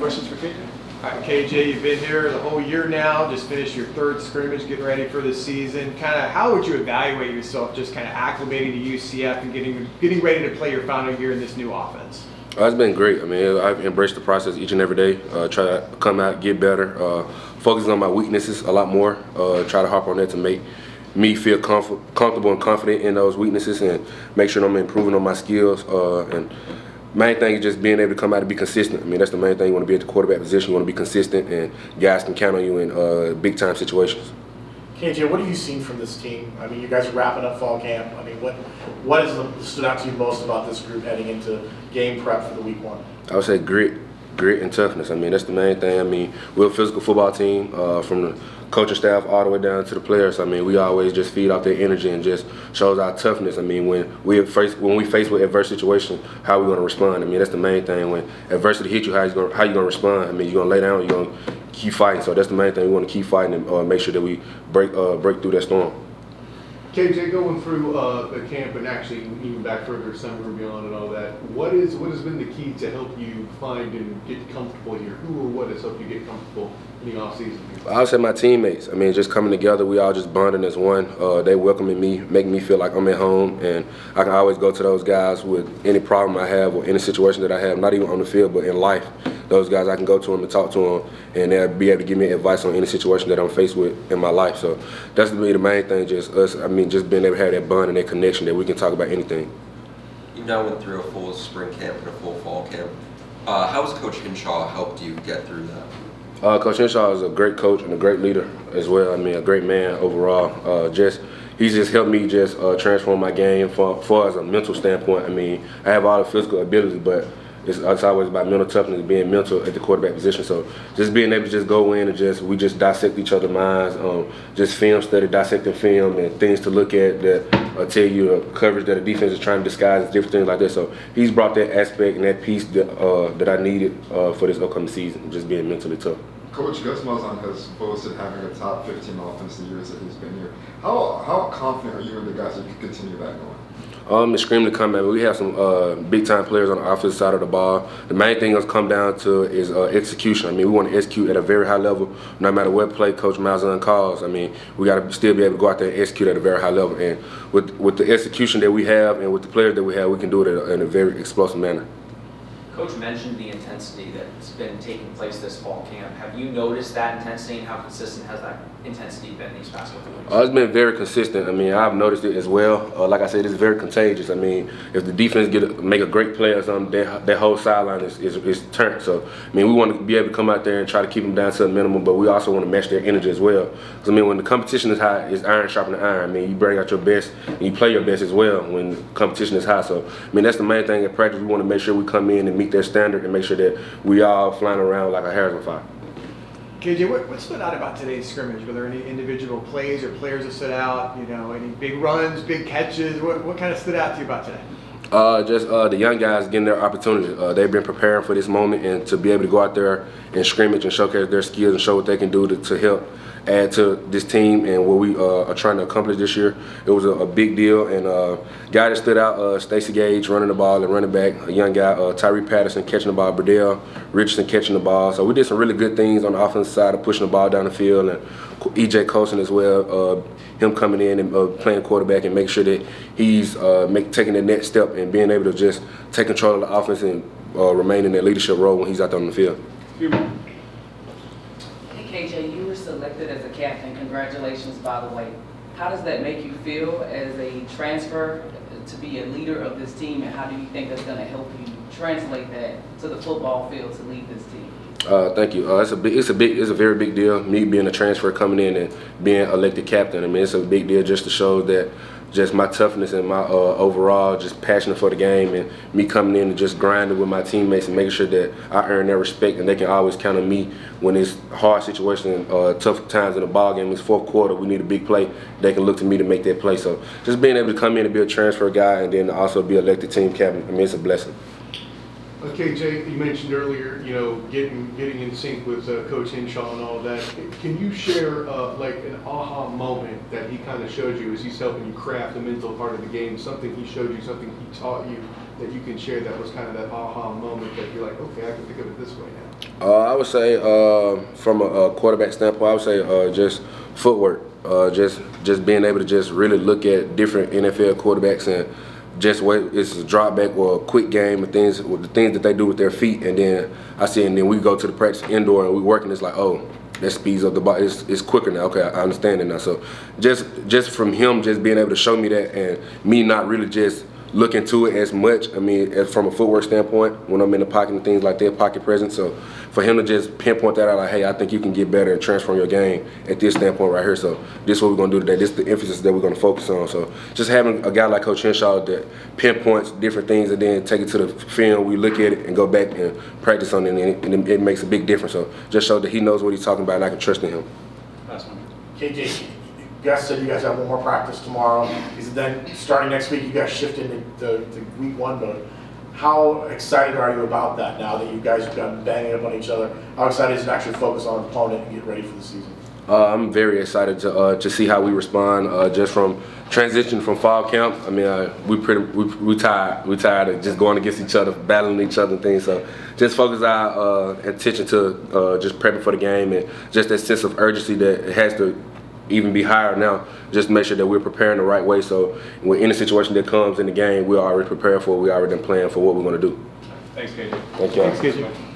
Questions for KJ? All right, KJ, you've been here the whole year now, just finished your third scrimmage, getting ready for the season. Kind of, how would you evaluate yourself just kind of acclimating to UCF and getting ready to play your final year in this new offense? It's been great. I mean, I've embraced the process each and every day. Try to come out, get better, focus on my weaknesses a lot more, try to harp on that to make me feel comfortable and confident in those weaknesses and make sure I'm improving on my skills. And main thing is just being able to come out and be consistent. I mean, that's the main thing. You want to be at the quarterback position. You want to be consistent, and guys can count on you in big-time situations. KJ, what have you seen from this team? I mean, you guys are wrapping up fall camp. I mean, what has stood out to you most about this group heading into game prep for the week one? I would say grit and toughness. I mean, that's the main thing. I mean, we're a physical football team from the coaching staff all the way down to the players. I mean, we always just feed off their energy and just shows our toughness. I mean, when we face with adverse situation, how we going to respond. I mean, that's the main thing. When adversity hits you, how you going to respond. I mean, you're going to lay down, you're going to keep fighting. So that's the main thing. We want to keep fighting and make sure that we break through that storm. KJ, going through the camp and actually even back further, summer and beyond and all that, what has been the key to help you find and get comfortable here? Who or what has helped you get comfortable in the offseason? I would say my teammates. I mean, just coming together, we all just bonding as one. They welcoming me, making me feel like I'm at home, and I can always go to those guys with any problem I have or any situation that I have, not even on the field, but in life. Those guys, I can go to them and talk to them, and they'll be able to give me advice on any situation that I'm faced with in my life. So that's to me the main thing, just us. I mean, just being able to have that bond and that connection that we can talk about anything. You now went through a full spring camp and a full fall camp. How has Coach Hinshaw helped you get through that? Coach Hinshaw is a great coach and a great leader as well. I mean, a great man overall. He's just helped me just transform my game far as a mental standpoint. I mean, I have all the physical ability, but it's always about mental toughness, being mental at the quarterback position. So just being able to just go in and we just dissect each other's minds, just film study, dissecting film and things to look at that tell you the coverage that a defense is trying to disguise, different things like that. So he's brought that aspect and that piece that I needed for this upcoming season, just being mentally tough. Coach Gus Malzahn has boasted having a top 15 offense the years that he's been here. How confident are you in the guys that you can continue that going? I'm extremely confident. We have some big-time players on the offensive side of the ball. The main thing that's come down to is execution. I mean, we want to execute at a very high level, no matter what play Coach Malzahn calls. I mean, we got to still be able to go out there and execute at a very high level. And with the execution that we have and with the players that we have, we can do it in a very explosive manner. Coach mentioned the intensity that's been taking place this fall camp. Have you noticed that intensity, and how consistent has that intensity been these past couple weeks? It's been very consistent. I mean, I've noticed it as well. Like I said, it's very contagious. I mean, if the defense make a great play or something, their whole sideline is turned. So, I mean, we want to be able to come out there and try to keep them down to a minimum, but we also want to match their energy as well. Because, I mean, when the competition is high, it's iron sharpening iron. I mean, you bring out your best and you play your best as well when the competition is high. So, I mean, that's the main thing at practice. We want to make sure we come in and meet their standard and make sure that we all flying around like our hair's on fire. KJ, what stood out about today's scrimmage? Were there any individual plays or players that stood out? You know, any big runs, big catches? What kind of stood out to you about today? Just the young guys getting their opportunity. They've been preparing for this moment, and to be able to go out there and scrimmage and showcase their skills and show what they can do to help add to this team and what we are trying to accomplish this year. It was a big deal, and guy that stood out, Stacey Gage running the ball and running back, a young guy, Tyree Patterson catching the ball, Burdell Richardson catching the ball. So we did some really good things on the offensive side of pushing the ball down the field, and E.J. Colson as well, him coming in and playing quarterback and make sure that he's taking the next step and being able to just take control of the offense and remain in that leadership role when he's out there on the field. Hey KJ, you were selected as a captain. Congratulations, by the way. How does that make you feel as a transfer to be a leader of this team, and how do you think that's going to help you translate that to the football field to lead this team? Thank you. It's a very big deal. Me being a transfer coming in and being elected captain. I mean, it's a big deal just to show that just my toughness and my overall just passion for the game, and me coming in and just grinding with my teammates and making sure that I earn their respect and they can always count on me when it's hard situation and tough times in the ball game. It's fourth quarter, we need a big play. They can look to me to make that play. So just being able to come in and be a transfer guy and then also be elected team captain, I mean, it's a blessing. KJ, you mentioned earlier, you know, getting in sync with Coach Hinshaw and all of that. Can you share like an aha moment that he kind of showed you as he's helping you craft the mental part of the game? Something he showed you, something he taught you that you can share that was kind of that aha moment that you're like, okay, I can think of it this way now? I would say from a quarterback standpoint, I would say just footwork. Just being able to just really look at different NFL quarterbacks and just what it's a drop back or a quick game and the things that they do with their feet, and then I see, and then we go to the practice indoor and we working. It's like, oh, that speeds up the ball. It's quicker now. Okay, I understand it now. So just from him just being able to show me that, and me not really just look into it as much. I mean, from a footwork standpoint, when I'm in the pocket and things like that, pocket presence. So for him to just pinpoint that out, like, hey, I think you can get better and transform your game at this standpoint right here. So this is what we're going to do today. This is the emphasis that we're going to focus on. So just having a guy like Coach Henshaw that pinpoints different things and then take it to the film, we look at it and go back and practice on it, and it makes a big difference. So just show that he knows what he's talking about and I can trust in him. Last one. KJ, you guys said you guys have one more practice tomorrow. Is it then starting next week? You guys shift into week 1 mode. How excited are you about that now that you guys have gotten banging up on each other? How excited is it to actually focus on an opponent and get ready for the season? I'm very excited to see how we respond just from transition from fall camp. I mean, we tired of just going against each other, battling each other and things. So just focus our attention to just prepping for the game and just that sense of urgency that it has to even be higher now. Just make sure that we're preparing the right way. So when any situation that comes in the game, we're already prepared for it. We already been planning for what we're going to do. Thanks, KJ. Thank you. Thanks, KJ.